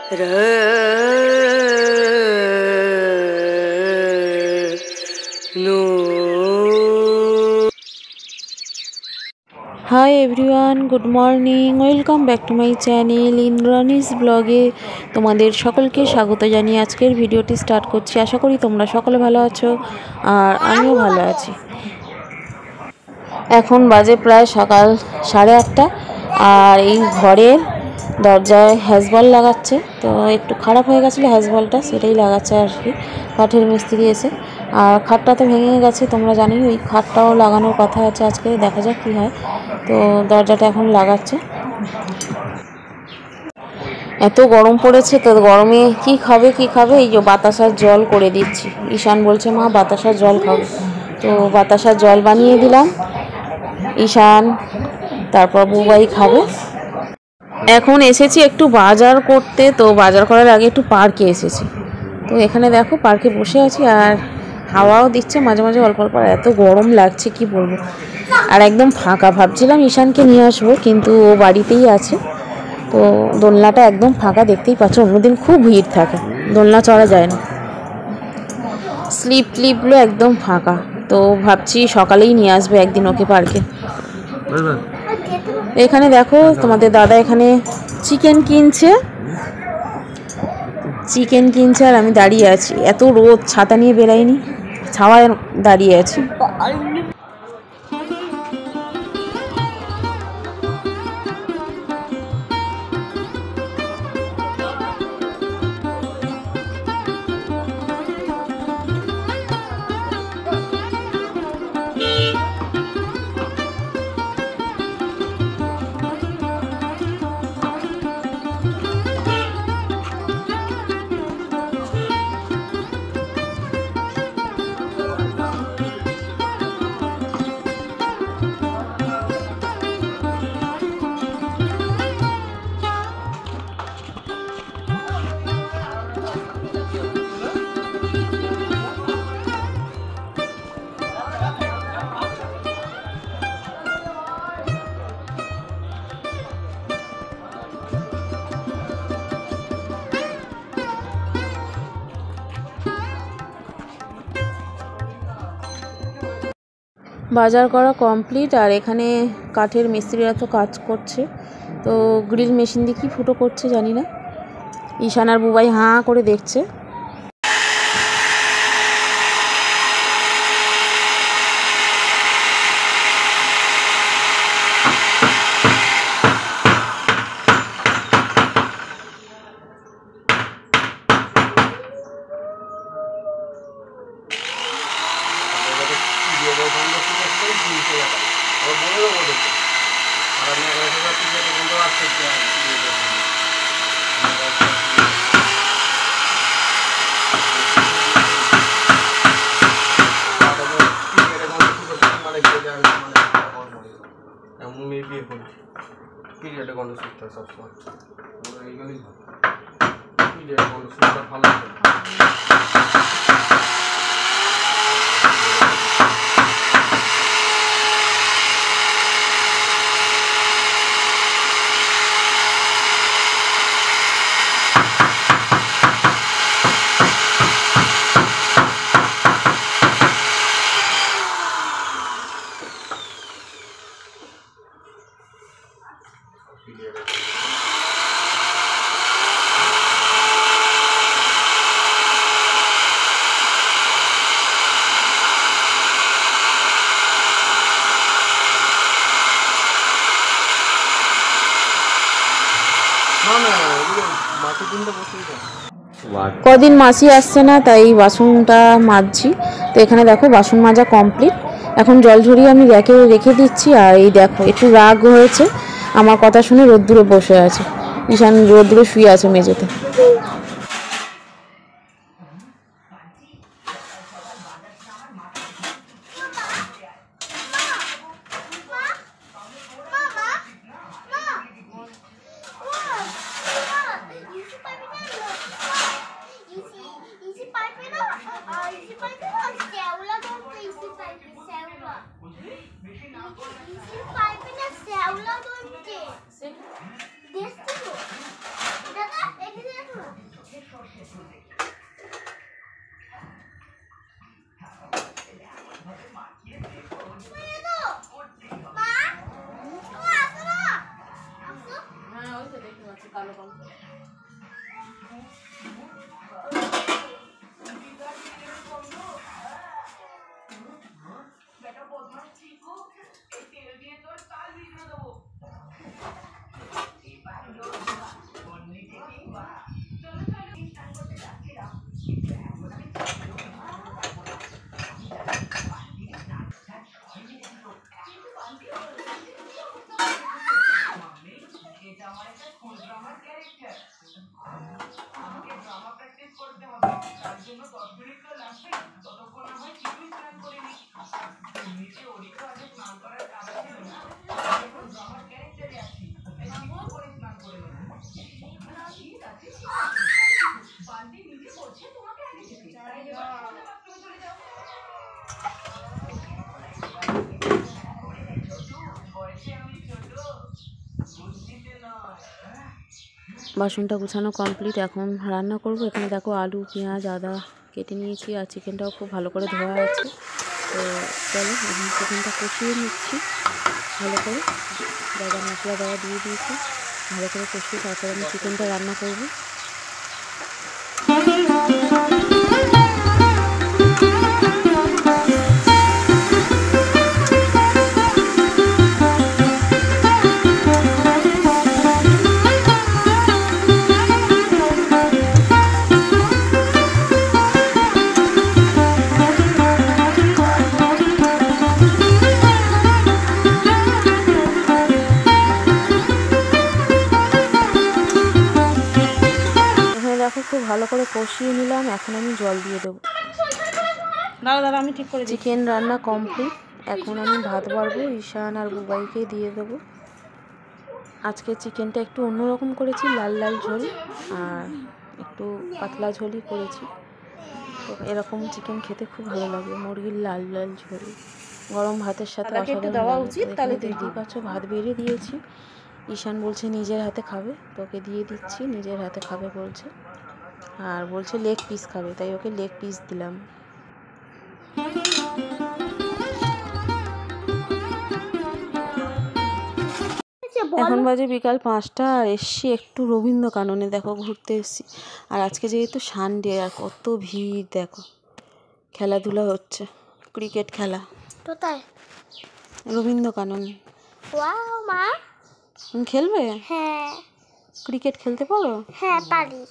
High everyone, good morning, welcome back to my channel Indrani's ব্লগে তোমাদের সকলকে স্বাগত জানিয়ে আজকের ভিডিওটি স্টার্ট করছি। আশা করি তোমরা সকলে ভালো আছো আর আমিও ভালো আছি। এখন বাজে প্রায় সকাল 8:30 আর এই ঘরের দরজায় হ্যাজবল লাগাচ্ছে। তো একটু খারাপ হয়ে গেছিলো হ্যাজবলটা, সেটাই লাগাচ্ছে আর কি কাঠের মিস্ত্রি এসে। আর খাটটা তো ভেঙে গেছে, তোমরা জানোই। ওই খাটটাও লাগানোর কথা আছে আজকে, দেখা যাক কী হয়। তো দরজাটা এখন লাগাচ্ছে। এত গরম পড়েছে, তো গরমে কি খাবে এই যে বাতাসার জল করে দিচ্ছি। ঈশান বলছে মা বাতাসার জল খাবে, তো বাতাসার জল বানিয়ে দিলাম। ঈশান তারপর বুবাই খাবে। এখন এসেছি একটু বাজার করতে, তো বাজার করার আগে একটু পার্কে এসেছি। তো এখানে দেখো পার্কে বসে আছি আর হাওয়াও দিচ্ছে মাঝে মাঝে অল্প অল্প। এত গরম লাগছে কি বলবো। আর একদম ফাঁকা, ভাবছিলাম ঈশানকে নিয়ে আসবো কিন্তু ও বাড়িতেই আছে। তো দোলনাটা একদম ফাঁকা, দেখতেই পাচ্ছ। অন্যদিন খুব ভিড় থাকে, দোলনা চড়া যায় না। স্লিপগুলো একদম ফাঁকা। তো ভাবছি সকালেই নিয়ে আসবে একদিন ওকে পার্কে। এখানে দেখো তোমাদের দাদা এখানে চিকেন কিনছে আর আমি দাঁড়িয়ে আছি। এত রোদ, ছাতা নিয়ে বেরাইনি, ছাওয়ায় দাঁড়িয়ে আছি। বাজার করা কমপ্লিট আর এখানে কাঠের মিস্ত্রিরা তো কাজ করছে। তো গ্রিল মেশিন দিয়ে কি ফুটো করছে জানি না। ঈশান আর বুবাই হাঁ করে দেখছে। কদিন মাসি আসছে না, তাই বাসনটা মাজছি। তো এখানে দেখো বাসন মাজা কমপ্লিট। এখন জল ঝরিয়ে আমি রেখে দিচ্ছি। আর এই দেখো একটু রাগ হয়েছে, আমার কথা শুনে রোদ্দুরে বসে আছে। ঈশান রোদ্দুরে শুয়ে আছে মেঝেতে। কালো কালো। বাসনটা গুছানো কমপ্লিট। এখন রান্না করব। এখানে দেখো আলু, পেঁয়াজ, আদা কেটে নিয়েছি আর চিকেনটাও খুব ভালো করে ধোয়া আছে। তো চলো এখন চিকেনটা কষিয়ে নিচ্ছি ভালো করে। বাজার মশলা দেওয়া দিয়ে দিয়েছি, ভালো করে কষিয়ে তারপরে আমি চিকেনটা রান্না করব। খুব ভালো করে কষিয়ে নিলাম। এখন আমি জল দিয়ে দেবো। দাঁড়া আমি ঠিক করে। চিকেন রান্না কমপ্লিট। এখন আমি ভাত বাড়বো, ঈশান আর বুবাইকে দিয়ে দেবো। আজকে চিকেনটা একটু অন্যরকম করেছি, লাল লাল ঝোল আর একটু পাতলা ঝোলই করেছি। তো এরকম চিকেন খেতে খুব ভালো লাগে, মুরগির লাল লাল ঝোল গরম ভাতের সাথে অসাধারণ দেওয়া উচিত। তাহলে দেখতেই পাচ্ছ ভাত বেড়ে দিয়েছি। ঈশান বলছে নিজের হাতে খাবে, তোকে দিয়ে দিচ্ছি, নিজের হাতে খাবে বলছে। আর বলছে লেগ পিস খাবে, তাই ওকে লেগ পিস দিলাম। এখন বাজে বিকাল 5টা আর এসছি একটু রবীন্দ্রকাননে, দেখো ঘুরতে এসছি। আর আজকে যেহেতু সানডে আর কত ভিড়, দেখো খেলাধুলা হচ্ছে, ক্রিকেট খেলা। কোথায়? রবীন্দ্রকানন। ওয়াও মা, তুমি খেলবে? হ্যাঁ। ক্রিকেট খেলতে পারো? হ্যাঁ পারি।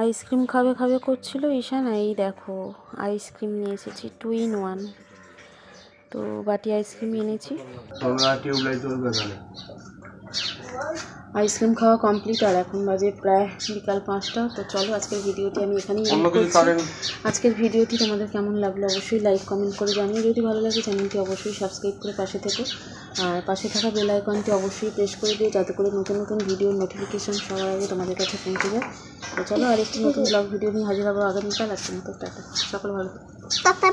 আইসক্রিম খাবে খাবে করছিল ঈশান। এই দেখো আইসক্রিম নিয়ে এসেছি 2 in 1। তো বাটি আইসক্রিম এনেছি। আইসক্রিম খাওয়া কমপ্লিট আর এখন বাজে প্রায় বিকাল 5টা। তো চলো আজকের ভিডিওটি আমি এখানেই এন্ড করছি। আজকের ভিডিওটি তোমাদের কেমন লাগলো অবশ্যই লাইক কমেন্ট করে জানিও। যদি ভালো লাগে চ্যানেলটি অবশ্যই সাবস্ক্রাইব করে পাশে থেকো, আর পাশে থাকা বেল আইকনটি অবশ্যই প্রেস করে দিও, যাতে করে নতুন নতুন ভিডিওর নোটিফিকেশান সবার আগে তোমাদের কাছে পৌঁছে যায়। তো চলো আরেকটি নতুন ব্লগ ভিডিও নিয়ে হাজির হবো আগামীকাল। আজকের মতো টাটা, সকল ভালো।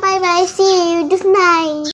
Bye bye, see you, good night.